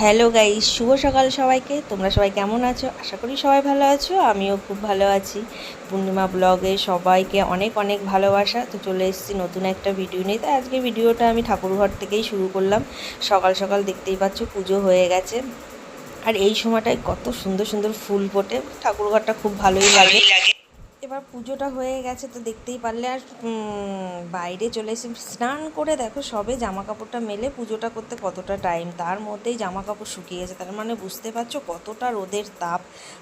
Hello guys, শুভ সকাল সবাইকে। তোমরা সবাই কেমন আছো? আশা করি সবাই ভালো আছো। আমিও খুব ভালো আছি। পূর্ণিমা ব্লগে সবাইকে অনেক অনেক ভালোবাসা। তো চলে এসেছি নতুন একটা ভিডিও নিয়ে। তো আজকে ভিডিওটা আমি ঠাকুরঘর থেকেই শুরু করলাম। সকাল সকাল দেখতেই পাচ্ছ পুজো হয়ে গেছে। আর এই সময়টায় কত সুন্দর সুন্দর ফুল ফোটে, ঠাকুরঘরটা খুব ভালোই লাগে। এবার পুজোটা হয়ে গেছে তো দেখতেই পারলে। আর বাইরে চলে এসে স্নান করে দেখো সবে জামা কাপড়টা মেলে পুজোটা করতে কতটা টাইম, তার মধ্যেই জামা কাপড় শুকিয়ে গেছে। তার মানে বুঝতে পারছো কতটা রোদের তাপ।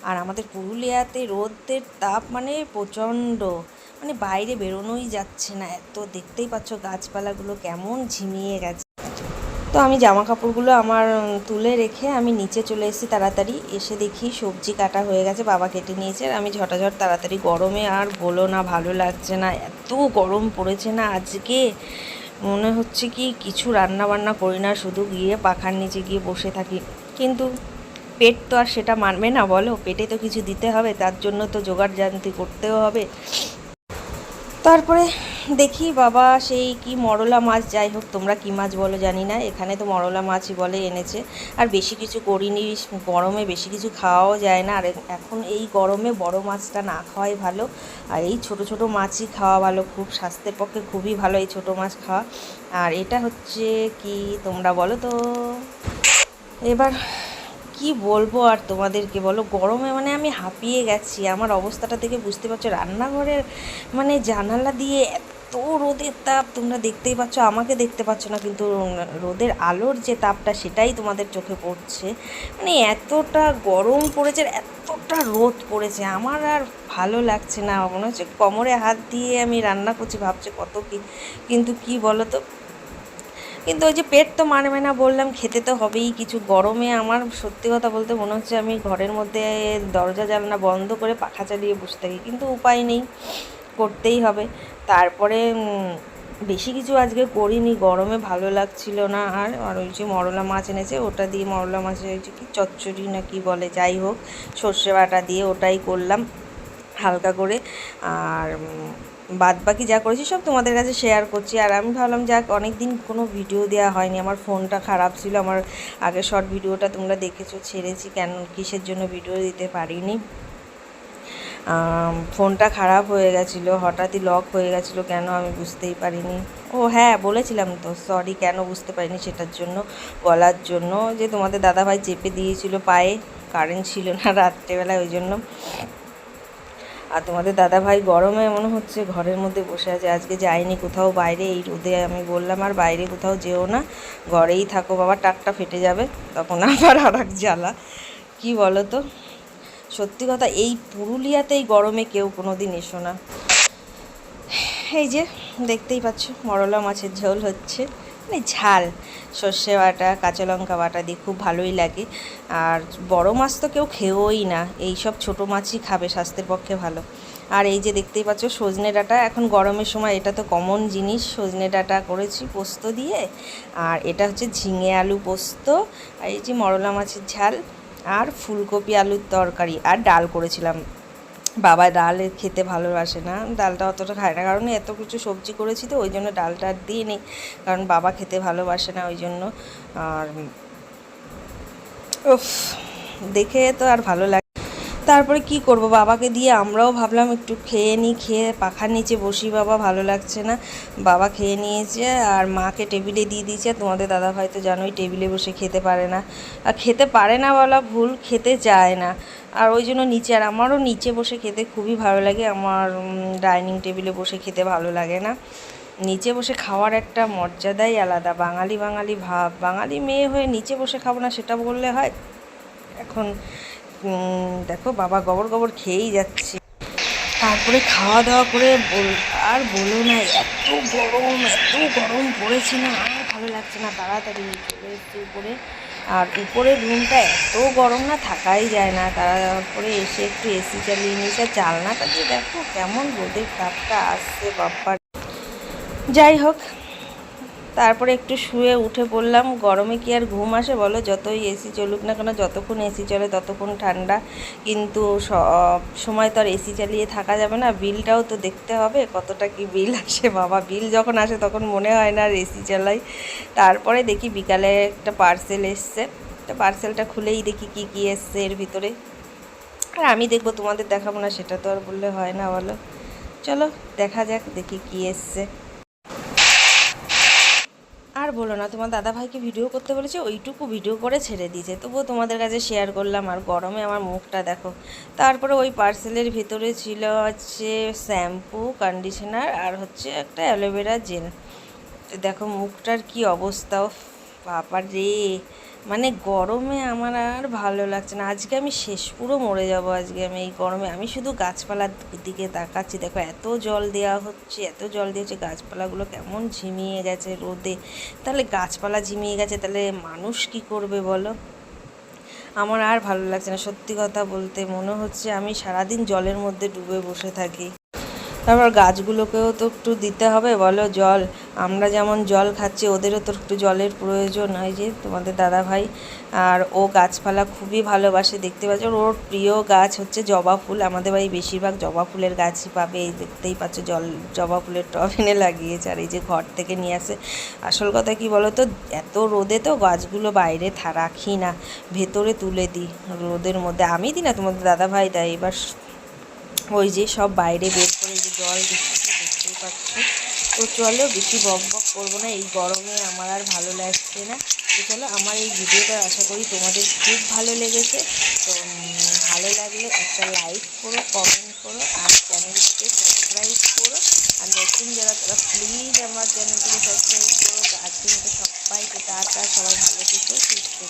আর আমাদের পুরুলিয়াতে রোদের তাপ মানে প্রচণ্ড, মানে বাইরে বেরোনোই যাচ্ছে না এত। দেখতেই পাচ্ছ গাছপালাগুলো কেমন ঝিমিয়ে গেছে। তো আমি জামা কাপড়গুলো আমার তুলে রেখে আমি নিচে চলে এসেছি তাড়াতাড়ি। এসে দেখি সবজি কাটা হয়ে গেছে, বাবা কেটে নিয়েছে। আর আমি ঝটাঝট তাড়াতাড়ি, গরমে আর বলো না, ভালো লাগছে না, এত গরম পড়েছে না আজকে। মনে হচ্ছে কি কিছু রান্না বান্না করি না, শুধু গিয়ে পাখার নিচে গিয়ে বসে থাকি। কিন্তু পেট তো আর সেটা মানবে না বলো, পেটে তো কিছু দিতে হবে, তার জন্য তো জোগাড় জান্তি করতেও হবে। তারপরে দেখি বাবা সেই কি মরলা মাছ, যাই হোক তোমরা কি মাছ বলো জানি না, এখানে তো মরলা মাছই বলে, এনেছে। আর বেশি কিছু করিনি, গরমে বেশি কিছু খাওয়াও যায় না। আর এখন এই গরমে বড় মাছটা না খাওয়াই ভালো। আর এই ছোট ছোট মাছই খাওয়া ভালো, খুব স্বাস্থ্যের পক্ষে খুবই ভালো এই ছোট মাছ খাওয়া। আর এটা হচ্ছে কি তোমরা বলো তো। এবার কি বলবো আর তোমাদেরকে বলো, গরমে মানে আমি হাঁপিয়ে গেছি। আমার অবস্থাটা থেকে বুঝতে পারছো, রান্নাঘরের মানে জানালা দিয়ে এত রোদের তাপ, তোমরা দেখতেই পাচ্ছ, আমাকে দেখতে পাচ্ছ না কিন্তু রোদের আলোর যে তাপটা সেটাই তোমাদের চোখে পড়ছে। মানে এতটা গরম পড়েছে, এতটা রোদ পড়েছে, আমার আর ভালো লাগছে না। মনে হচ্ছে কোমরে হাত দিয়ে আমি রান্না করছি, ভাবছে কত কি। কিন্তু কি বলো তো, কিন্তু ওই যে পেট তো মানবে না বললাম, খেতে তো হবেই কিছু। গরমে আমার সত্যি কথা বলতে মনে হচ্ছে আমি ঘরের মধ্যে দরজা জানলা বন্ধ করে পাখা চালিয়ে বসে থাকি, কিন্তু উপায় নেই, করতেই হবে। তারপরে বেশি কিছু আজকে করিনি, গরমে ভালো লাগছিল না। আর ওই যে মরলা মাছ এনেছে, ওটা দিয়ে মরলা মাছের ওই যে কি চচ্চড়ি না কি বলে, যাই হোক সর্ষে বাটা দিয়ে ওটাই করলাম হালকা করে। আর বাদ বাকি যা করেছি সব তোমাদের কাছে শেয়ার করছি। আর আমি ভাবলাম যাক, অনেক দিন কোনো ভিডিও দেওয়া হয়নি, আমার ফোনটা খারাপ ছিল। আমার আগের শর্ট ভিডিওটা তোমরা দেখেছো, ছেড়েছি কেন, কিসের জন্য ভিডিও দিতে পারিনি। ফোনটা খারাপ হয়ে গেছিলো, হঠাৎই লক হয়ে গেছিলো, কেন আমি বুঝতেই পারিনি। ও হ্যাঁ, বলেছিলাম তো, সরি কেন বুঝতে পারিনি সেটার জন্য বলার জন্য, যে তোমাদের দাদাভাই চেপে দিয়েছিল পায়ে, কারেন্ট ছিল না রাত্রেবেলায়, ওই জন্য। আর তোমাদের দাদাভাই গরমে মনে হচ্ছে ঘরের মধ্যে বসে আছে, আজকে যায়নি কোথাও বাইরে এই রোদে। আমি বললাম আর বাইরে কোথাও যেও না, ঘরেই থাকো বাবা, টাকটা ফেটে যাবে তখন আবার আর এক জ্বালা। কী বলো তো, সত্যি কথা এই পুরুলিয়াতে এই গরমে কেউ কোনো দিন এসো না। এই যে দেখতেই পাচ্ছ মরলা মাছের ঝোল হচ্ছে, মানে ঝাল, সর্ষে বাটা কাঁচা লঙ্কা বাটা দিয়ে খুব ভালোই লাগে। আর বড় মাছ তো কেউ খেয়েই না, এই সব ছোটো মাছই খাবে, স্বাস্থ্যের পক্ষে ভালো। আর এই যে দেখতেই পাচ্ছ সজনে ডাঁটা, এখন গরমের সময় এটা তো কমন জিনিস, সজনে ডাঁটা করেছি পোস্ত দিয়ে। আর এটা হচ্ছে ঝিঙে আলু পোস্ত, আর এই যে মরলা মাছের ঝাল, আর ফুলকপি আলুর তরকারি, আর ডাল করেছিলাম। বাবা ডাল খেতে ভালোবাসে না, ডালটা অতটা খায় না, কারণ এত কিছু সবজি করেছি তো ওই জন্য ডালটা আর দিয়ে নিই, কারণ বাবা খেতে ভালোবাসে না ওই জন্য। আর উফ, দেখে তো আর ভালো লাগে। তারপরে কি করব, বাবাকে দিয়ে আমরাও ভাবলাম একটু খেয়ে নিই, খেয়ে পাখার নিচে বসি, বাবা ভালো লাগছে না। বাবা খেয়ে নিয়েছে আর মাকে টেবিলে দিয়ে দিয়েছে। তোমাদের দাদাভাই তো জানোই টেবিলে বসে খেতে পারে না, আর খেতে পারে না বলা ভুল, খেতে চায় না। আর ওই জন্য নিচে, আর আমারও নিচে বসে খেতে খুবই ভালো লাগে, আমার ডাইনিং টেবিলে বসে খেতে ভালো লাগে না। নিচে বসে খাওয়ার একটা মর্যাদাই আলাদা, বাঙালি বাঙালি ভাব, বাঙালি মেয়ে হয়ে নিচে বসে খাবো না সেটা বললে হয়? এখন দেখো বাবা গবর গবর খেয়েই যাচ্ছে। তারপরে খাওয়া দাওয়া করে আর বলো না, এত গরম পড়েছে না, আর ভালো লাগছে না, তাড়াতাড়ি চলে এসেছি উপরে। আর উপরের রুমটা এত গরম না, থাকাই যায় না। তারপরে এসে একটু এসি চালিয়ে নিয়েছে, জানলাটা দিয়ে দেখো কেমন রোদের তাপটা আসছে বাবা। যাই হোক, তারপরে একটু শুয়ে উঠে পড়লাম। গরমে কি আর ঘুম আসে বলো, যতই এসি চলুক না কেন, যতক্ষণ এসি চলে ততক্ষণ ঠান্ডা। কিন্তু সব সময় তো আর এসি চালিয়ে থাকা যাবে না, বিলটাও তো দেখতে হবে কতটা কি বিল আসে বাবা। বিল যখন আসে তখন মনে হয় না আর এসি চালাই। তারপরে দেখি বিকালে একটা পার্সেল এসছে, তো পার্সেলটা খুলেই দেখি কি কি এসছে এর ভিতরে। আর আমি দেখবো, তোমাদের দেখাবো না সেটা তো আর বললে হয় না বলো। চলো দেখা যাক, দেখি কি এসছে। আর বলো না, তোমার দাদাভাইকে ভিডিও করতে বলেছে, ওইটুকু ভিডিও করে ছেড়ে দিয়েছে, তবুও তোমাদের কাছে শেয়ার করলাম। আর গরমে আমার মুখটা দেখো। তারপরে ওই পার্সেলের ভিতরে ছিল হচ্ছে শ্যাম্পু, কন্ডিশনার আর হচ্ছে একটা অ্যালোভেরা জেল। দেখো মুখটার কি অবস্থা, বাবা রে! মানে গরমে আমার আর ভালো লাগছে না। আজকে আমি শেষ, পুরো মরে যাব আজকে আমি এই গরমে। আমি শুধু গাছপালার দিকে তাকাচ্ছি, দেখো এত জল দেওয়া হচ্ছে, এত জল দিয়েছে, গাছপালাগুলো কেমন ঝিমিয়ে গেছে রোদে। তাহলে গাছপালা ঝিমিয়ে গেছে, তাহলে মানুষ কি করবে বলো? আমার আর ভালো লাগছে না, সত্যি কথা বলতে মনে হচ্ছে আমি সারাদিন জলের মধ্যে ডুবে বসে থাকি। তারপর গাছগুলোকেও তো একটু দিতে হবে বলো জল। আমরা যেমন জল খাচ্ছি, ওদেরও তো একটু জলের প্রয়োজন হয়। যে তোমাদের দাদা ভাই, আর ও গাছপালা খুবই ভালোবাসে, দেখতে পাচ্ছ ওর প্রিয় গাছ হচ্ছে জবা ফুল। আমাদের বাড়ি বেশিরভাগ জবা ফুলের গাছই পাবে, এই দেখতেই পাচ্ছ জবা ফুলের টব এনে লাগিয়েছে। আর এই যে ঘর থেকে নিয়ে আসে। আসল কথা কি বলো তো, এত রোদে তো গাছগুলো বাইরে রাখি না, ভেতরে তুলে দিই রোদের মধ্যে। আমি দিই না, তোমাদের দাদা ভাই দেয়। এবার ওই যে সব বাইরে বের করে যে জল দিচ্ছে, দেখতেই পাচ্ছ। তো চলো বেশি বক বক করবো না, এই গরমে আমার আর ভালো লাগছে না। তো চলো, আমার এই ভিডিওটা আশা করি তোমাদের খুব ভালো লেগেছে। তো ভালো লাগলে একটা লাইক করো, কমেন্ট করো, আর চ্যানেলটিকে সাবস্ক্রাইব করো। আর নতুন যারা, তারা প্লিজ আমার চ্যানেলটিকে সাবস্ক্রাইব করো। তো আজকের মতো সবাইকে টাটা, সবাই ভালো থেকো, সুস্থ থেকো।